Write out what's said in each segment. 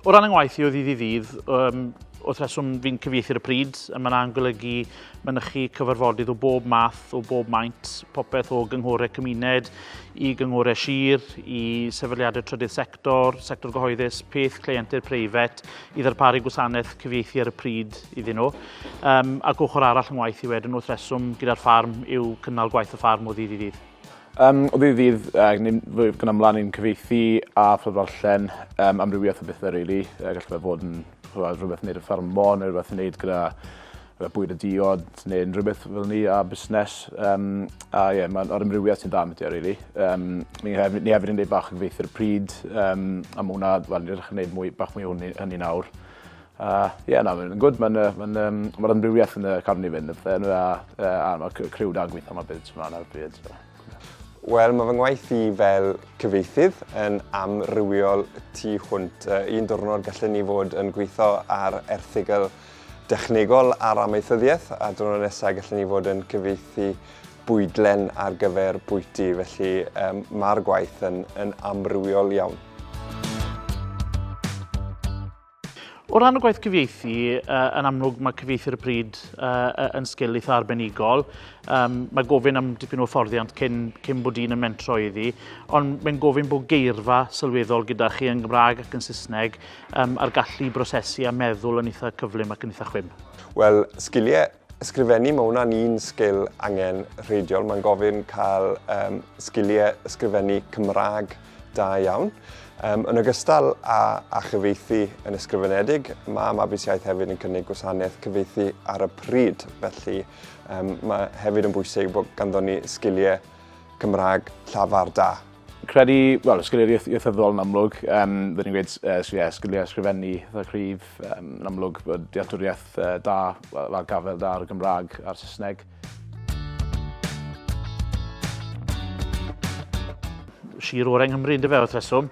O ran yng ngwaith i o ddydd i ddydd, wrth reswm fi'n cyfieithu'r pryd, a mae'n golygu mynychu cyfarfodydd o bob math, o bob maint, popeth o gynghorau cymuned i gynghorau sir, i sefydliadau trydydd sector gyhoeddus, peth cleientau'r preifat, i ddarparu gwasanaeth cyfieithu ar y pryd iddyn nhw. Ac ochr arall yng ngwaith i wedyn wrth reswm gyda'r ffarm yw cynnal gwaith y ffarm o ddydd i ddydd. O ddydd i ddydd, gan ymlaen i'n cyfieithu a ffurfallen amrywiaeth o bethau, rili. Gallai fod yn rhywbeth wneud y ffarmo, neu rhywbeth wneud gyda bwyd y diod, neu rhywbeth fel ni a busnes. Mae'r amrywiaeth sy'n da Mentera, rili. Ni hefyd yn gwneud bach o gyfieithu'r pryd, a mae hwnna, ni'n edrych yn gwneud bach mwy o hynny nawr. Mae'n gwrdd, mae'r amrywiaeth yn y carni fynd, a mae'r criw da gweithio yma byd yma nawr bryd. Wel, mae fy ngwaith i fel cyfieithydd yn amrywiol tu hwnt. Un diwrnod gallwn ni fod yn gweithio ar erthygl dechnegol ar amaethyddiaeth, a diwrnod nesaf gallwn ni fod yn cyfieithu bwydlen ar gyfer bwyty, felly mae'r gwaith yn amrywiol iawn. O ran y gwaith cyfieithu, yn amlwg mae cyfieithu'r pryd yn sgil eitha arbenigol. Mae gofyn am dipyn o fforddiant cyn bod un yn mentro iddi, ond mae'n gofyn bod geirfa sylweddol gyda chi yn Gymraeg ac yn Saesneg ar gallu brosesu a meddwl yn eitha cyflym ac yn eitha chwym. Wel, sgiliau ysgrifennu, mae hwnna'n un sgil angen reidiol. Mae'n gofyn cael sgiliau ysgrifennu Cymraeg da iawn. Yn ogystal â chyfieithu yn ysgrifenedig, mae mabwysiaeth hefyd yn cynnig gwasanaeth cyfieithu ar y pryd, felly mae hefyd yn bwysig bod ganddo ni sgiliau Cymraeg llafar da. Credu, sgiliau ieithyddol yn amlwg, byddwn ni'n gweud sgiliau ysgrifennu eitha cryf, yn amlwg bod dealltwriaeth da, fel gafel da ar y Gymraeg a'r Saesneg. Sir o'r Nghymru, ynddo fe, wrth reswm.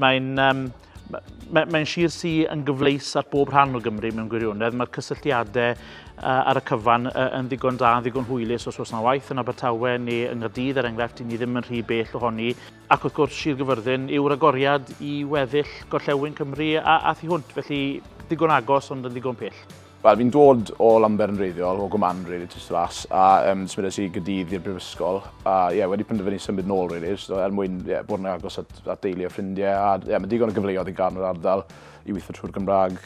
Mae'n sir sy'n yn gyfleus ar bob rhan o Gymru mewn gwirionedd. Mae'r cysylltiadau ar y cyfan yn ddigon da, yn ddigon hwylus os oes yna waith yn Abertawe neu yng Nghaerdydd, enghraifft, ni ddim yn rhy bell ohoni. Ac wrth gwrs, Sir Gyfyrddin yw'r agoriad i weddill gorllewin Cymru a thu hwnt, felly digon agos ond yn digon pell. Wel, fi'n dod o Lamber yn reiddiol, o Gwman rili, just flas, a symud i Gaerdydd i'r brifysgol. A wedi penderfynu symud nôl rili, mwyn bod yn agos at deulu a ffrindiau. A mae digon o gyfleoedd i gan yr ardal i weithio trwy'r Gymraeg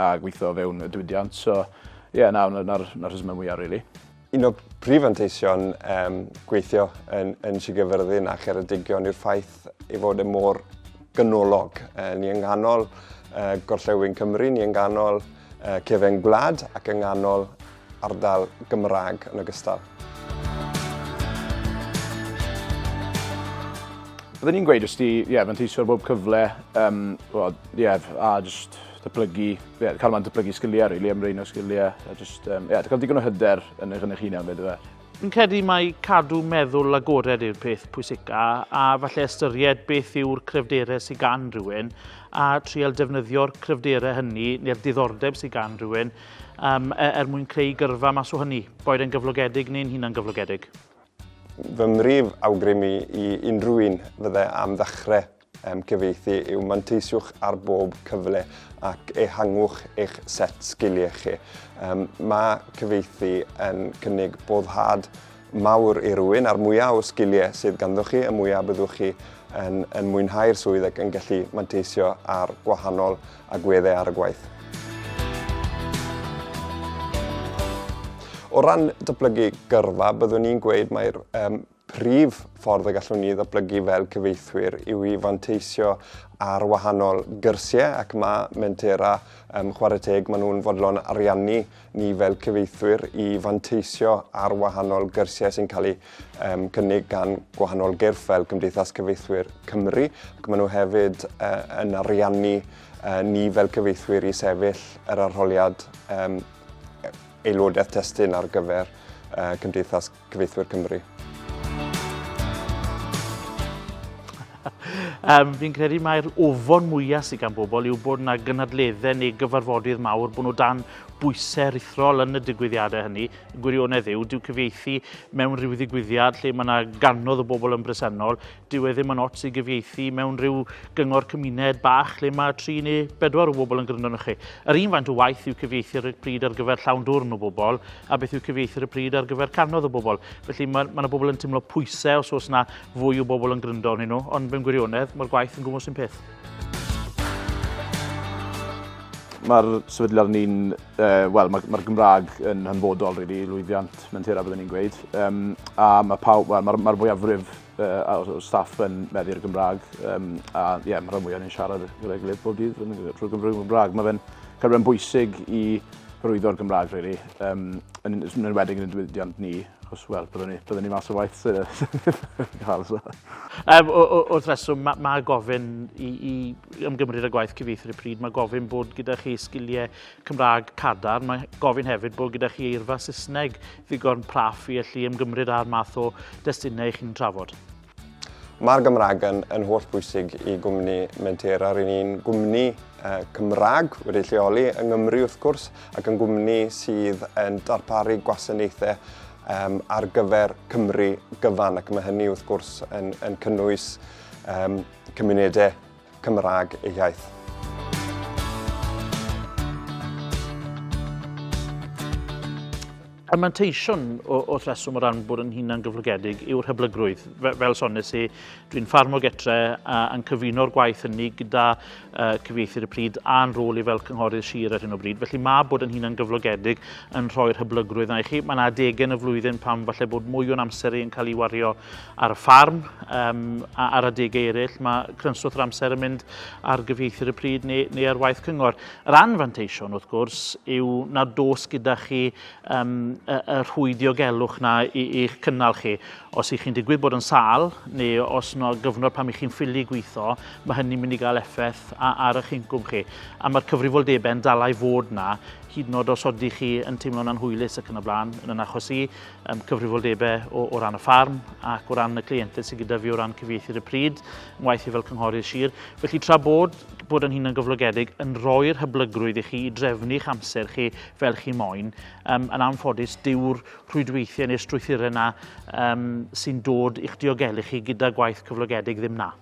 a gweithio fewn y diwydiant. So, na'r rhesymau mwyaf rili. Un o prif fanteision gweithio yn Sir Gyfyrddin a Cheredigion yw'r ffaith ei fod yn môr gynolog. Ni yng nghanol gorllewin Cymru, ni yng nghanol cefen gwlad ac yng nghanol ardal Gymraeg yn ogystal. Byddwn ni'n gweud fanteisio ar bob cyfle, a just datblygu, cael ma'n datblygu sgiliau, rili, ymrwy'n o sgiliau, a cael digon o hyder yn eich hunan, beth yw e. Fi'n credu mai cadw meddwl agored yw'r peth pwysica a falle ystyried beth yw'r cryfderau sydd gan rhywun a trial defnyddio'r cryfderau hynny neu'r diddordeb sydd gan rhywun mwyn creu gyrfa mas o hynny, boed yn gyflogedig neu'n hunan gyflogedig. Fy mrif awgrym i unrhyw un fydde am ddechrau cyfieithu yw manteisiwch ar bob cyfle ac ehangwch eich set sgiliau chi. Mae cyfieithu yn cynnig boddhad mawr i rywun a'r mwyaf o sgiliau sydd ganddo chi, y mwyaf byddwch chi yn mwynhau'r swydd ac yn gallu manteisio ar gwahanol agweddau ar y gwaith. O ran datblygu gyrfa, byddwn ni'n gweud mae'r prif ffordd y gallwn ni ddatblygu fel cyfieithwyr yw i fanteisio ar wahanol gyrsiau ac mae Mentera chwarae teg, maen nhw'n fodlon ariannu ni fel cyfieithwyr i fanteisio ar wahanol gyrsiau sy'n cael eu cynnig gan gwahanol gyrff fel Cymdeithas Cyfieithwyr Cymru ac maen nhw hefyd yn ariannu ni fel cyfieithwyr i sefyll yr arholiad aelodaeth testun ar gyfer Cymdeithas Cyfieithwyr Cymru. Fi'n credu mae'r ofon mwyaf sydd gan bobl yw bod yna gynadleddau neu gyfarfodydd mawr bod nhw dan bwysau rithrol yn y digwyddiadau hynny. Y gwirionedd yw, dyw cyfieithu mewn rhyw ddigwyddiad lle mae yna ganodd o bobl yn bresennol, dyw e ddim yn ots i gyfieithu mewn rhyw gyngor cymuned bach lle mae 3 neu 4 o bobl yn gryndo yn chi. Yr un faint o waith yw cyfieithu ar y pryd ar gyfer llawn dwrn o bobl, a beth yw cyfieithu ar y pryd ar gyfer canodd o bobl. Felly mae yna bobl yn teimlo pwysau os oes yna fwy o bobl yn gryndo yn nhw, ond mewn gwirionedd mae'r gwaith yn gwmws yn peth. Mae'r sefydliad ni'n, mae'r Gymraeg yn hanfodol, lwyddiant Mentera byddwn ni'n gweud. A mae'r fwyafrif o staff yn meddu'r Gymraeg. Mae'r rhan mwyaf ni'n siarad gyda'i gilydd bob dydd trwy'r Gymraeg. Mae fe'n cael rhan bwysig i hyrwyddo'r Gymraeg, yn enwedig yn y diwydiant ni. Achos, byddwn ni mas o waith Wrth reswm, mae gofyn i ymgymryd â gwaith cyfieithu ar y pryd. Mae gofyn bod gyda chi sgiliau Cymraeg cadar. Mae gofyn hefyd bod gyda chi eirfa Saesneg ddigon praff i allu ymgymryd â'r math o destunau chi'n trafod. Mae'r Gymraeg yn holl bwysig i gwmni Mentera. Rydyn ni'n gwmni Cymraeg wedi lleoli yng Nghymru wrth gwrs, ac yn gwmni sydd yn darparu gwasanaethau ar gyfer Cymru gyfan, ac mae hynny wrth gwrs yn cynnwys cymunedau Cymraeg eu iaith. Y manteision o rheswm o ran bod yn hunan gyflogedig yw'r hyblygrwydd. Fel sones i, dwi'n ffarm o getre yn cyfuno'r gwaith hynny gyda cyfieithu'r y pryd a'n rôl i fel cynghorydd sir ar hyn o bryd. Felly mae bod yn hunan gyflogedig yn rhoi'r hyblygrwydd yna i chi. Mae yna adegau y flwyddyn pam falle bod mwy o'n amser i'n cael ei wario ar y ffarm a ar adegau eraill. Mae crynstwth yr amser yn mynd ar gyfieithu'r y pryd neu ar waith cyngor. Yr anfanteision wrth gwrs yw na dos gyda chi y rhwydiogelwch na i'ch cynnal chi. Os ych chi'n digwydd bod yn sal, neu os yna gyfnod pam ych chi'n ffili gweithio, mae hynny'n mynd i gael effaith ar eich incwm chi. A mae'r cyfrifoldebau yn dal i fod na, hyd yn oed os oeddi chi yn teimlo'n anhwylus ac yn y blaen, yn achos i cyfrifoldebau o ran y ffarm ac o ran y clientau sydd gyda fi o ran cyfieithu'r y pryd, yn waith i fel cynghorydd sir. Felly tra bod yn hunan gyflogedig yn rhoi'r hyblygrwydd i chi i drefnu'ch amser chi fel chi moyn, yn anffodus dyw'r rhwydweithiau neu strwythurau yna sy'n dod i'ch diogelu chi gyda gwaith cyflogedig ddim na.